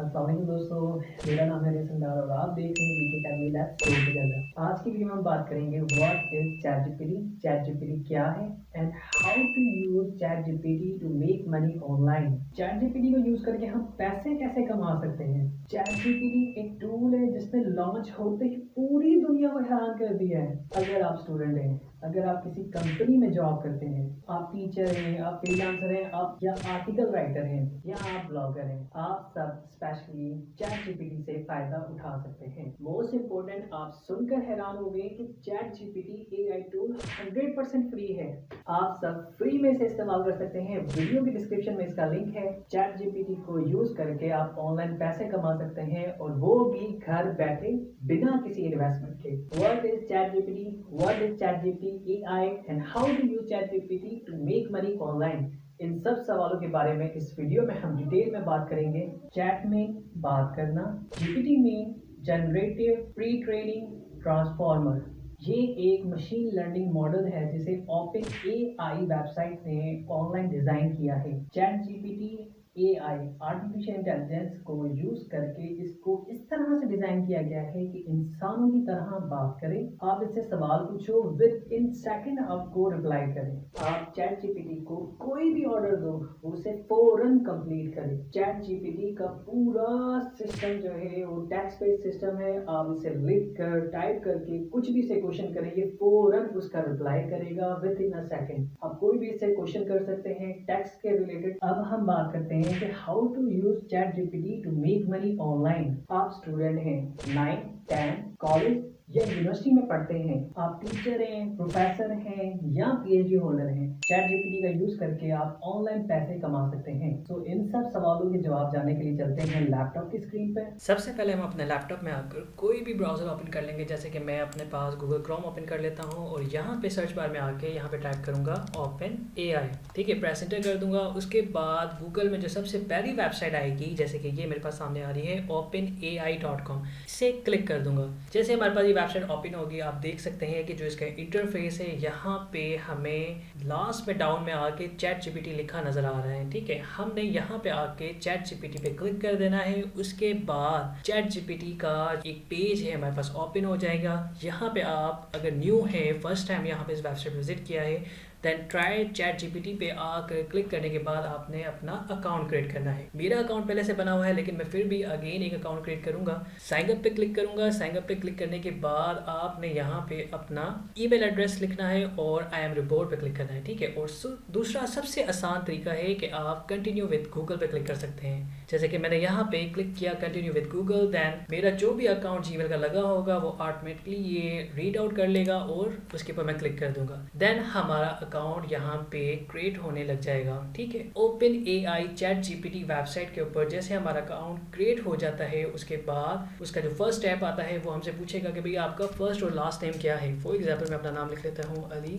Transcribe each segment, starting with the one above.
अस्सलाम वालेकुम दोस्तों, मेरा नाम है रेसन डार और आप देख रहे हैं VK family lab store together. आज की वीडियो में हम बात करेंगे व्हाट इज चैटजीपीटी, चैटजीपीटी क्या है and how to use ChatGPT to make money online. ChatGPT को यूज करके हम पैसे कैसे कमा सकते हैं। चैटजीपीटी एक टूल है जिसने लॉन्च होते ही पूरी दुनिया को हैरान कर दिया है। अगर आप स्टूडेंट हैं, अगर आप किसी कंपनी में जॉब करते हैं, आप टीचर हैं, आप फ्रीलांसर हैं, आप या आर्टिकल राइटर हैं या आप ब्लॉगर हैं, आप सब स्पेशली चैट जीपीटी से फायदा उठा सकते हैं। मोस्ट इम्पोर्टेंट, आप सुनकर हैरान हो गए कि chat GPT AI tool 100% free है। आप सब फ्री में से इस्तेमाल कर सकते हैं। वीडियो की डिस्क्रिप्शन में इसका लिंक है। चैट जीपीटी को यूज करके आप ऑनलाइन पैसे कमा सकते हैं और वो भी घर बैठे बिना किसी इन्वेस्टमेंट के। What is ChatGPT, what is ChatGPT AI and how to use ChatGPT to make money online, इन सब सवालों के बारे में इस वीडियो में हम डिटेल में बात करेंगे। चैट में बात करना, जीपीटी में जनरेटिव प्री ट्रेनिंग ट्रांसफॉर्मर, ये एक मशीन लर्निंग मॉडल है जिसे ओपन एआई वेबसाइट ने ऑनलाइन डिजाइन किया है। Chat GPT AI artificial intelligence को यूज करके इसको इस तरह से डिजाइन किया गया है कि इंसानों की तरह बात करे। आप इससे सवाल पूछो, विद इन सेकंड आपको रिप्लाई करे। आप चैट जीपीटी को कोई भी ऑर्डर दो, उसे फौरन कंप्लीट करे। चैट जीपीटी का पूरा सिस्टम जो है वो टेक्स्ट बेस्ड सिस्टम है। आप इसे लिख कर टाइप करके कुछ भी से क्वेश्चन करें, ये फौरन उसका रिप्लाई करेगा विद इन अ सेकंड। आप कोई भी इससे क्वेश्चन कर सकते हैं टेक्स्ट के रिलेटेड। अब हम बात करते हैं कि how to use ChatGPT to make money online. आप स्टूडेंट हैं, 9, 10 कॉलेज या यूनिवर्सिटी में पढ़ते हैं, आप टीचर हैं, प्रोफेसर हैं या पीएचडी होल्डर हैं, चैट जीपीटी का यूज करके आप ऑनलाइन पैसे कमा सकते हैं। तो इन सब सवालों के जवाब जानने के लिए चलते हैं लैपटॉप की स्क्रीन पर। सबसे पहले हम अपने लैपटॉप में आकर कोई भी ब्राउज़र ओपन कर लेंगे। जैसे कि मैं अपने पास गूगल क्रोम ओपन कर लेता हूँ और यहाँ पे सर्च बार में आके यहाँ पे टाइप करूँगा ओपन एआई। ठीक है, प्रेस एंटर कर दूंगा। उसके बाद गूगल में जो सबसे पहली वेबसाइट आएगी, जैसे कि ये मेरे पास सामने आ रही है openai.com, इसे क्लिक कर दूंगा। जैसे हमारे पास ये वेबसाइट ओपन होगी, आप देख सकते हैं कि जो इसका इंटरफेस है, यहाँ पे हमें लास्ट में डाउन में आके चैट जीपीटी लिखा नजर आ रहा है। ठीक है, हमने यहाँ पे आके चैट जीपीटी पे क्लिक कर देना है। उसके बाद चैट जीपीटी का एक पेज है हमारे पास ओपन हो जाएगा। यहाँ पे आप अगर न्यू है, फर्स्ट टाइम यहाँ पे इस वेबसाइट विजिट किया है, देन ट्राई चैट जीपीटी पे आकर क्लिक करने के बाद आपने अपना अकाउंट क्रिएट करना है। मेरा अकाउंट पहले से बना हुआ है, लेकिन मैं फिर भी अगेन एक अकाउंट क्रिएट करूंगा। साइन अप पे क्लिक करूंगा। साइन अप पे क्लिक करने के बाद आपने यहाँ पे अपना ईमेल एड्रेस लिखना है और आई एम रिपोर्ट पे क्लिक करना है। ठीक है, और दूसरा सबसे आसान तरीका है कि आप कंटिन्यू विद गूगल पे क्लिक कर सकते हैं। जैसे कि मैंने यहाँ पे क्लिक किया कंटिन्यू विद गूगल, देन मेरा जो भी अकाउंट जीमेल का लगा होगा वो ऑटोमेटिकली ये रीड आउट कर लेगा और उसके ऊपर मैं क्लिक कर दूंगा। देन हमारा अकाउंट यहाँ पे क्रिएट होने लग जाएगा। ठीक है, open AI chat GPT website के ऊपर जैसे हमारा अकाउंट क्रिएट हो जाता है, उसके बाद उसका जो फर्स्ट स्टेप आता है वो हमसे पूछेगा कि भाई आपका फर्स्ट और लास्ट नेम क्या है। फॉर एग्जाम्पल मैं अपना नाम लिख लेता हूँ, Ali,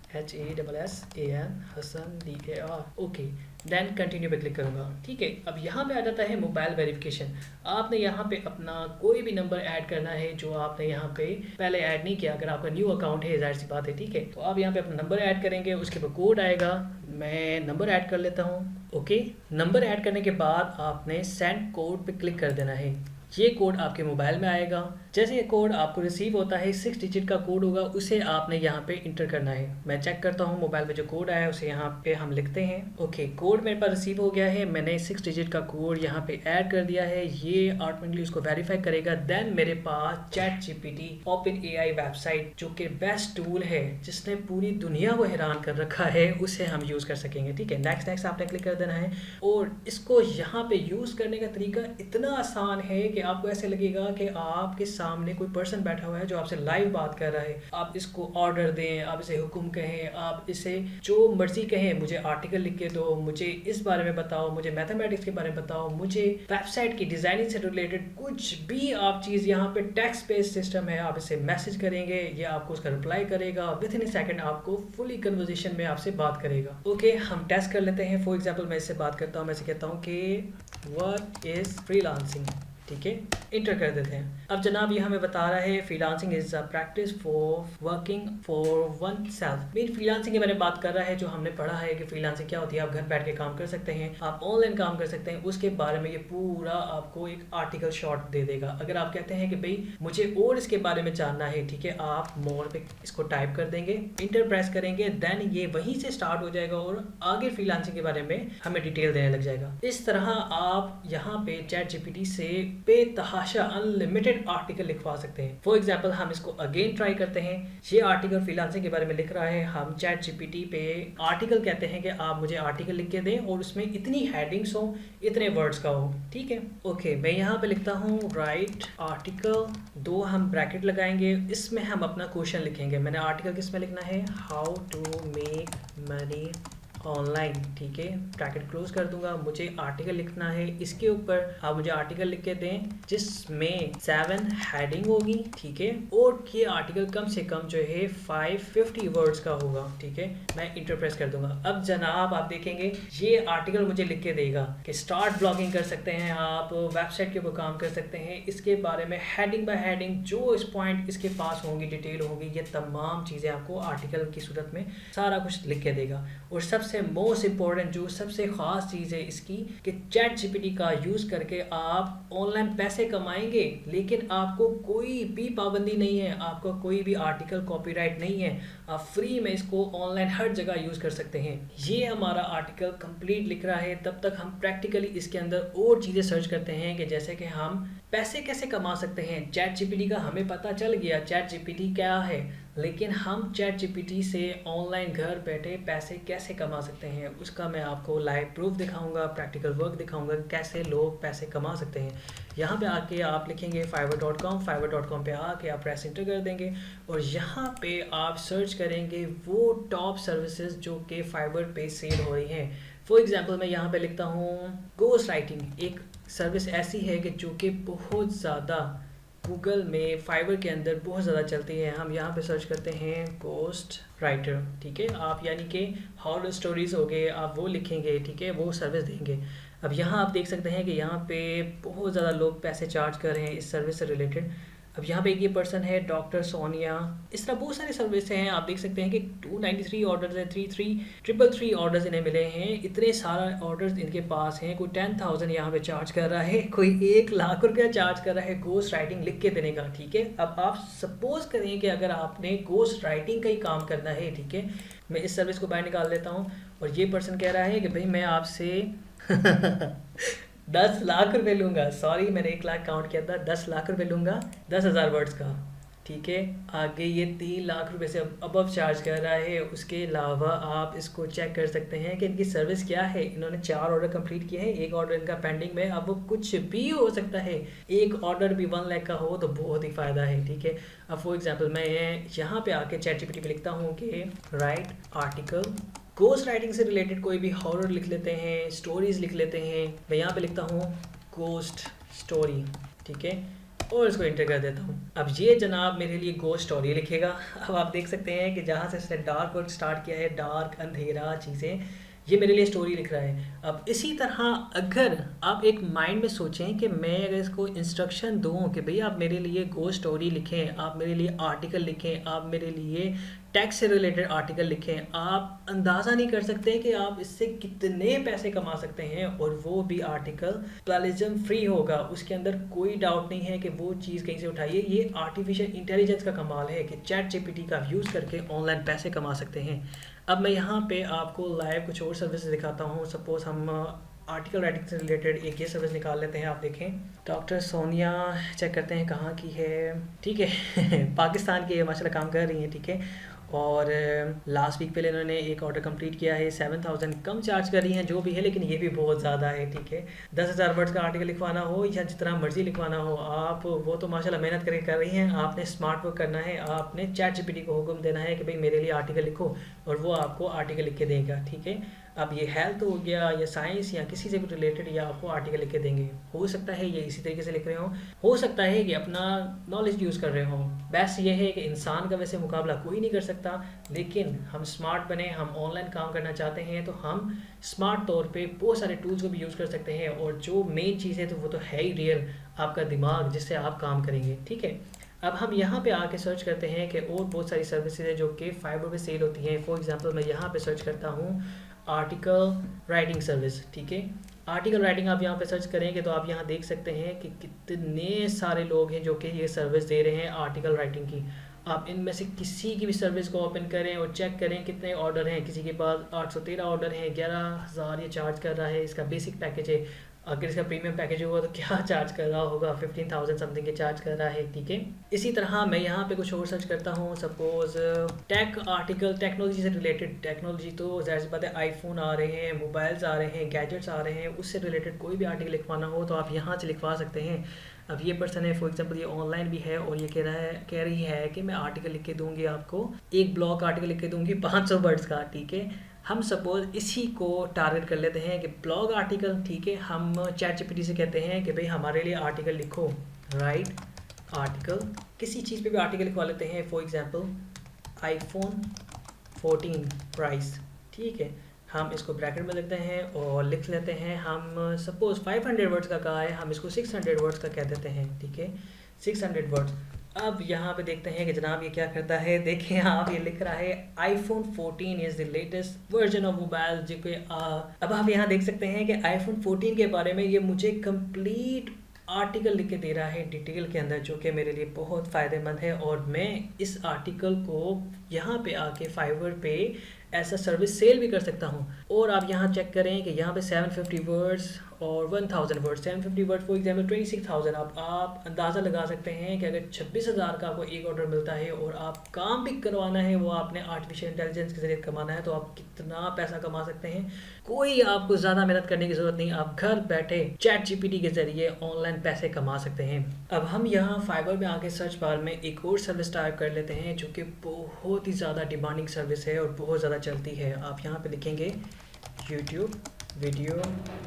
HASSAN, Hassan, DAR। Okay, then continue पे क्लिक करूंगा। ठीक है, अब यहाँ पे आ जाता है मोबाइल वेरिफिकेशन। आपने यहाँ पे अपना कोई भी नंबर ऐड करना है जो आपने यहाँ पे पहले ऐड नहीं किया। अगर आपका न्यू अकाउंट है, जाहिर सी बात है। ठीक है, तो आप यहाँ पे अपना नंबर ऐड करेंगे, उसके ऊपर कोड आएगा, मैं नंबर ऐड कर लेता हूँ। ओके, नंबर ऐड करने के बाद आपने सेंड कोड पे क्लिक कर देना है। ये कोड आपके मोबाइल में आएगा। जैसे ये कोड आपको रिसीव होता है, 6 डिजिट का कोड होगा, उसे आपने यहाँ पे इंटर करना है। मैं चेक करता हूँ मोबाइल पे जो कोड आया है उसे यहाँ पे हम लिखते हैं। ओके, कोड मेरे पास रिसीव हो गया है। मैंने 6 डिजिट का कोड यहाँ पे ऐड कर दिया है। ये ऑटोमेटिकली उसको वेरीफाई करेगा। देन मेरे पास ChatGPT OpenAI website, जो कि बेस्ट टूल है जिसने पूरी दुनिया को हैरान कर रखा है, उसे हम यूज़ कर सकेंगे। ठीक है, नेक्स्ट नेक्स्ट आपने क्लिक कर देना है और इसको यहाँ पे यूज़ करने का तरीका इतना आसान है कि आपको ऐसे लगेगा कि आपके सामने कोई पर्सन बैठा हुआ है जो आपसे लाइव बात कर रहा है। आप इसको ऑर्डर दें, आप इसे हुक्म कहें, आप इसे जो मर्जी कहें, मुझे आर्टिकल लिख के दो, मुझे इस बारे में बताओ, मुझे मैथमेटिक्स के बारे में बताओ, मुझे वेबसाइट की डिजाइनिंग से रिलेटेड कुछ भी आप चीज़, यहाँ पे टेक्स्ट बेस्ड सिस्टम है। आप इसे मैसेज करेंगे, ये आपको उसका रिप्लाई करेगा, विद इन ए सेकंड आपको फुली कन्वर्सेशन में आपसे बात करेगा। ओके, हम टेस्ट कर लेते हैं। फॉर एग्जाम्पल मैं इससे बात करता हूँ, मैं इसे कहता हूँ कि व्हाट इज फ्रीलांसिंग। ठीक है, इंटर कर देते हैं। अब जनाब ये हमें बता रहा है freelancing is a practice for working for one self. Main freelancing के बारे में बात कर रहा है, जो हमने पढ़ा है कि फ्रीलांसिंग क्या होती है। आप घर बैठ के काम कर सकते हैं, आप ऑनलाइन काम कर सकते हैं, उसके बारे में ये पूरा आपको एक आर्टिकल शॉर्ट दे देगा। अगर आप कहते हैं कि भाई मुझे और इसके बारे में जानना है, ठीक है, आप मोर पे इसको टाइप कर देंगे, इंटर प्रेस करेंगे, देन ये वहीं से स्टार्ट हो जाएगा और आगे फ्रीलांसिंग के बारे में हमें डिटेल देने लग जाएगा। इस तरह आप यहाँ पे चैट जीपीटी से बेतहाशा अनलिमिटेड आर्टिकल लिखवा सकते हैं। फॉर एग्जाम्पल हम इसको अगेन ट्राई करते हैं। ये आर्टिकल फ्रीलांसिंग के बारे में लिख रहा है। हम चैट जीपीटी पे आर्टिकल कहते हैं कि आप मुझे आर्टिकल लिख के दें और उसमें इतनी हेडिंग्स हो, इतने वर्ड्स का हो, ठीक है। ओके, मैं यहाँ पे लिखता हूँ राइट आर्टिकल, 2 हम ब्रैकेट लगाएंगे, इसमें हम अपना क्वेश्चन लिखेंगे। मैंने आर्टिकल किस में लिखना है, how to make money online, ठीक है, ब्रैकेट क्लोज कर दूंगा। मुझे आर्टिकल लिखना है, इसके ऊपर आप मुझे आर्टिकल लिख के दें जिसमें 7 हेडिंग होगी, ठीक है, और ये आर्टिकल कम से कम जो है 550 वर्ड्स का होगा, ठीक है। मैं इंटर प्रेस कर दूंगा। अब जनाब आप देखेंगे ये आर्टिकल मुझे लिख के देगा कि स्टार्ट ब्लॉगिंग कर सकते हैं आप, वेबसाइट के ऊपर काम कर सकते हैं, इसके बारे में हेडिंग बाय हेडिंग जो इस पॉइंट इसके पास होंगी, डिटेल होगी, ये तमाम चीज़ें आपको आर्टिकल की सूरत में सारा कुछ लिख के देगा। और सबसे मोस्ट इंपॉर्टेंट जो सबसे खास चीज़ है इसकी कि चैट जीपीटी का यूज़ करके आप ऑनलाइन पैसे कमाएंगे, लेकिन आपको कोई भी पाबंदी नहीं है, आपका कोई भी आर्टिकल कॉपीराइट नहीं है, आप फ्री में इसको ऑनलाइन हर जगह यूज़ कर सकते हैं। ये हमारा आर्टिकल कंप्लीट लिख रहा है, तब तक हम प्रैक्टिकली इसके अंदर और चीज़ें सर्च करते हैं कि जैसे कि हम पैसे कैसे कमा सकते हैं। चैट जीपीटी का हमें पता चल गया चैट जीपीटी क्या है, लेकिन हम चैट जीपीटी से ऑनलाइन घर बैठे पैसे कैसे कमा सकते हैं उसका मैं आपको लाइव प्रूफ दिखाऊंगा, प्रैक्टिकल वर्क दिखाऊंगा कैसे लोग पैसे कमा सकते हैं। यहाँ पे आके आप लिखेंगे fiverr.com पे आके आप प्रेस इंटर कर देंगे और यहाँ पे आप सर्च करेंगे वो टॉप सर्विसेज जो कि फाइवर पे सेल हो रही हैं। फॉर एग्जांपल मैं यहाँ पे लिखता हूँ गोस्ट राइटिंग, एक सर्विस ऐसी है कि जो कि बहुत ज़्यादा गूगल में फाइवर के अंदर बहुत ज़्यादा चलती है। हम यहाँ पे सर्च करते हैं गोस्ट राइटर, ठीक है, आप यानी कि हॉरर स्टोरीज़ हो गए, आप वो लिखेंगे, ठीक है, वो सर्विस देंगे। अब यहाँ आप देख सकते हैं कि यहाँ पे बहुत ज़्यादा लोग पैसे चार्ज कर रहे हैं इस सर्विस से रिलेटेड। अब यहाँ पे एक ये पर्सन है डॉक्टर सोनिया, इस तरह बहुत सारे सर्विस हैं। आप देख सकते हैं कि 293 ऑर्डर्स हैं, 333 ऑर्डर्स इन्हें मिले हैं, इतने सारा ऑर्डर्स इनके पास हैं। कोई 10,000 यहाँ पे चार्ज कर रहा है, कोई 1 लाख रुपया चार्ज कर रहा है गोस्ट राइटिंग लिख के देने का, ठीक है। अब आप सपोज करें कि अगर आपने गोस्ट राइटिंग का ही काम करना है, ठीक है, मैं इस सर्विस को बाहर निकाल देता हूँ और ये पर्सन कह रहा है कि भाई मैं आपसे 10 लाख रुपए लूँगा, सॉरी मैंने 1 लाख काउंट किया था, 10 लाख रुपए लूँगा 10,000 वर्ड्स का, ठीक है। आगे ये 3 लाख रुपए से अबव चार्ज कर रहा है। उसके अलावा आप इसको चेक कर सकते हैं कि इनकी सर्विस क्या है। इन्होंने 4 ऑर्डर कंप्लीट किए हैं, 1 ऑर्डर इनका पेंडिंग में, अब वो कुछ भी हो सकता है, एक ऑर्डर भी 1 लाख का हो तो बहुत ही फ़ायदा है, ठीक है। अब फॉर एग्जाम्पल मैं यहाँ पे आके चैट जीपीटी पे लिखता हूँ कि राइट आर्टिकल, गोस्ट राइटिंग से रिलेटेड कोई भी हॉरर लिख लेते हैं, स्टोरीज़ लिख लेते हैं। मैं यहाँ पे लिखता हूँ गोस्ट स्टोरी, ठीक है, और इसको इंटर कर देता हूँ। अब ये जनाब मेरे लिए गोस्ट स्टोरी लिखेगा। अब आप देख सकते हैं कि जहाँ से इसने डार्क वर्क स्टार्ट किया है, डार्क अंधेरा चीज़ें, ये मेरे लिए स्टोरी लिख रहा है। अब इसी तरह अगर आप एक माइंड में सोचें कि मैं अगर इसको इंस्ट्रक्शन दूँ कि भई आप मेरे लिए गोस्ट स्टोरी लिखें, आप मेरे लिए आर्टिकल लिखें, आप मेरे लिए टैक्स से रिलेटेड आर्टिकल लिखें, आप अंदाज़ा नहीं कर सकते कि आप इससे कितने पैसे कमा सकते हैं, और वो भी आर्टिकल प्लेजरिज्म फ्री होगा। उसके अंदर कोई डाउट नहीं है कि वो चीज़ कहीं से उठाइए। ये आर्टिफिशियल इंटेलिजेंस का कमाल है कि चैट जीपीटी का यूज़ करके ऑनलाइन पैसे कमा सकते हैं। अब मैं यहाँ पे आपको लाइव कुछ और सर्विस दिखाता हूँ। सपोज हम आर्टिकल राइटिंग से रिलेटेड एक ये सर्विस निकाल लेते हैं। आप देखें डॉक्टर सोनिया, चेक करते हैं कहाँ की है, ठीक है पाकिस्तान की माशाल्लाह काम कर रही हैं, ठीक है। और लास्ट वीक पहले इन्होंने एक ऑर्डर कंप्लीट किया है, 7,000 कम चार्ज कर रही हैं जो भी है, लेकिन ये भी बहुत ज़्यादा है, ठीक है। 10,000 वर्ड्स का आर्टिकल लिखवाना हो या जितना मर्जी लिखवाना हो आप, वो तो माशाल्लाह मेहनत करके कर रही हैं। आपने स्मार्ट वर्क करना है, आपने चैट जीपीटी को हुक्म देना है कि भाई मेरे लिए आर्टिकल लिखो और वो आपको आर्टिकल लिख के देगा, ठीक है। अब ये हेल्थ हो गया या साइंस या किसी से भी रिलेटेड या आपको आर्टिकल लिख के देंगे। हो सकता है ये इसी तरीके से लिख रहे हो सकता है कि अपना नॉलेज यूज़ कर रहे हों। बेस्ट ये है कि इंसान का वैसे मुकाबला कोई नहीं कर सकता, लेकिन हम स्मार्ट बने, हम ऑनलाइन काम करना चाहते हैं तो हम स्मार्ट तौर पे बहुत सारे टूल्स को भी यूज़ कर सकते हैं। और जो मेन चीज़ है तो वो तो है ही रियल आपका दिमाग जिससे आप काम करेंगे, ठीक है। अब हम यहाँ पे आके सर्च करते हैं कि और बहुत सारी सर्विसेज है जो कि फाइबर पे सेल होती हैं। फॉर एग्जांपल मैं यहाँ पे सर्च करता हूँ आर्टिकल राइटिंग सर्विस, ठीक है। आर्टिकल राइटिंग आप यहाँ पे सर्च करेंगे तो आप यहाँ देख सकते हैं कि कितने सारे लोग हैं जो कि ये सर्विस दे रहे हैं आर्टिकल राइटिंग की। आप इनमें से किसी की भी सर्विस को ओपन करें और चेक करें कितने ऑर्डर हैं। किसी के पास 813 ऑर्डर हैं, 11,000 ये चार्ज कर रहा है, इसका बेसिक पैकेज है। अगर इसका प्रीमियम पैकेज होगा तो क्या चार्ज कर रहा होगा, 15,000 समथिंग के चार्ज कर रहा है, ठीक है। इसी तरह मैं यहाँ पे कुछ और सर्च करता हूँ, सपोज टेक आर्टिकल, टेक्नोलॉजी से रिलेटेड। टेक्नोलॉजी तो ज़ाहिर सी बात है, आईफोन आ रहे हैं, मोबाइल्स आ रहे हैं, गैजेट्स आ रहे हैं, उससे रिलेटेड कोई भी आर्टिकल लिखवाना हो तो आप यहाँ से लिखवा सकते हैं। अब ये पर्सन है फॉर एग्जांपल, ये ऑनलाइन भी है और ये कह रही है कि मैं आर्टिकल लिख के दूंगी आपको, एक ब्लॉग आर्टिकल लिख के दूंगी 500 वर्ड्स का, ठीक है। हम सपोज इसी को टारगेट कर लेते हैं कि ब्लॉग आर्टिकल, ठीक है। हम चैट जीपीटी से कहते हैं कि भाई हमारे लिए आर्टिकल लिखो, राइट आर्टिकल, किसी चीज़ पे भी आर्टिकल लिखवा लेते हैं। फॉर एग्जांपल आईफोन 14 प्राइस, ठीक है। हम इसको ब्रैकेट में लिखते हैं और लिख लेते हैं, हम सपोज 500 वर्ड्स का कहा है, हम इसको 600 वर्ड्स का कह देते हैं, ठीक है, 600 वर्ड्स। अब यहाँ पे देखते हैं कि जनाब ये क्या करता है। देखें आप, ये लिख रहा है iPhone 14 is the latest version of mobile जो कि अब आप यहाँ देख सकते हैं कि आईफोन 14 के बारे में ये मुझे कंप्लीट आर्टिकल लिख के दे रहा है डिटेल के अंदर, जो कि मेरे लिए बहुत फ़ायदेमंद है। और मैं इस आर्टिकल को यहाँ पे आके फाइवर पे ऐसा सर्विस सेल भी कर सकता हूँ। और आप यहाँ चेक करें कि यहाँ पे 750 वर्ड्स और 1000 वर्ड, 750 वर्ड फॉर एग्जाम्पल 26,000। आप अंदाज़ा लगा सकते हैं कि अगर 26,000 का आपको एक ऑर्डर मिलता है और आप काम भी करवाना है, वो आपने आर्टिफिशियल इंटेलिजेंस के ज़रिए कमाना है, तो आप कितना पैसा कमा सकते हैं। कोई आपको ज़्यादा मेहनत करने की ज़रूरत नहीं, आप घर बैठे चैट जीपीटी के ज़रिए ऑनलाइन पैसे कमा सकते हैं। अब हम यहाँ फाइबर में आके सर्च बार में एक और सर्विस टाइप कर लेते हैं जो कि बहुत ही ज़्यादा डिमांडिंग सर्विस है और बहुत ज़्यादा चलती है। आप यहाँ पे लिखेंगे YouTube video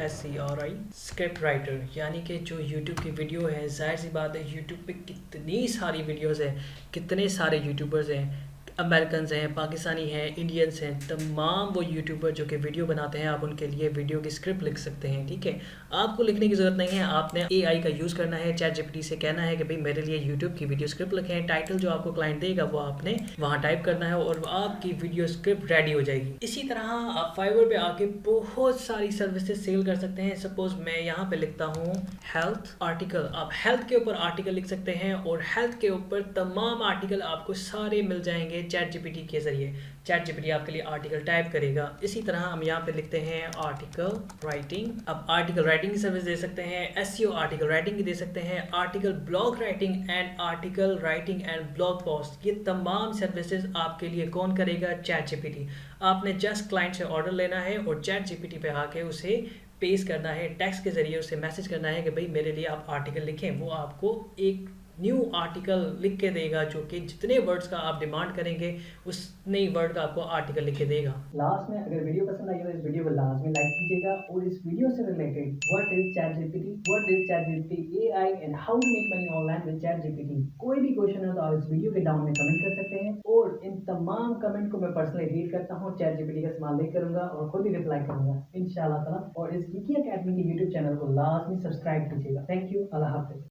SCRI script writer, यानी कि जो यूट्यूब की वीडियो है, जाहिर सी बात है यूट्यूब पे कितनी सारी वीडियोस हैं, कितने सारे यूट्यूबर्स हैं, अमेरिकन्स हैं, पाकिस्तानी हैं, इंडियंस हैं, तमाम वो यूट्यूबर जो कि वीडियो बनाते हैं, आप उनके लिए वीडियो की स्क्रिप्ट लिख सकते हैं, ठीक है। आपको लिखने की ज़रूरत नहीं है, आपने AI का यूज़ करना है, चैट जीपीटी से कहना है कि भाई मेरे लिए यूट्यूब की वीडियो स्क्रिप्ट लिखें। टाइटल जो आपको क्लाइंट देगा वो आपने वहाँ टाइप करना है और आपकी वीडियो स्क्रिप्ट रेडी हो जाएगी। इसी तरह आप फाइवर पे आके बहुत सारी सर्विसेज सेल कर सकते हैं। सपोज मैं यहाँ पे लिखता हूँ हेल्थ आर्टिकल, आप हेल्थ के ऊपर आर्टिकल लिख सकते हैं और हेल्थ के ऊपर तमाम आर्टिकल आपको सारे मिल जाएंगे चैट जीपीटी के जरिए। चैट जीपीटी आपके लिए आर्टिकल टाइप करेगा। इसी तरह हम यहाँ पे लिखते हैं आर्टिकल राइटिंग। अब आर्टिकल राइटिंग की सर्विस दे सकते हैं, SEO आर्टिकल राइटिंग की दे सकते हैं, article blog writing and article writing and blog post, ये तमाम सर्विसेज आपके लिए कौन करेगा? Chat GPT. आपने जस्ट क्लाइंट से ऑर्डर लेना है और चैट जीपीटी पे आके उसे पेश करना है, टेक्स्ट के जरिए उसे मैसेज करना है कि भाई मेरे लिए आप आर्टिकल लिखें। वो आपको एक न्यू आर्टिकल लिख के देगा जो कि जितने वर्ड्स का आप डिमांड करेंगे उतने ही वर्ड का आपको आर्टिकल लिख के देगा। लास्ट में अगर वीडियो पसंद आई तो इस वीडियो को लाजमी लाइक कीजिएगा और इस वीडियो से related what is ChatGPT AI and how to make money online with ChatGPT कोई भी क्वेश्चन है तो आप इस वीडियो के डाउन में कमेंट कर सकते हैं और इन तमाम कमेंट को मैं पर्सनली रीड करता हूँ, चैट जीपीटी का इस्तेमाल नहीं करूंगा और खुद ही रिप्लाई करूंगा इंशाल्लाह ताला। और इस कीकी अकेडमी के यूट्यूब चैनल को लाजमी सब्सक्राइब कीजिएगा। Thank you, Allah Hafiz.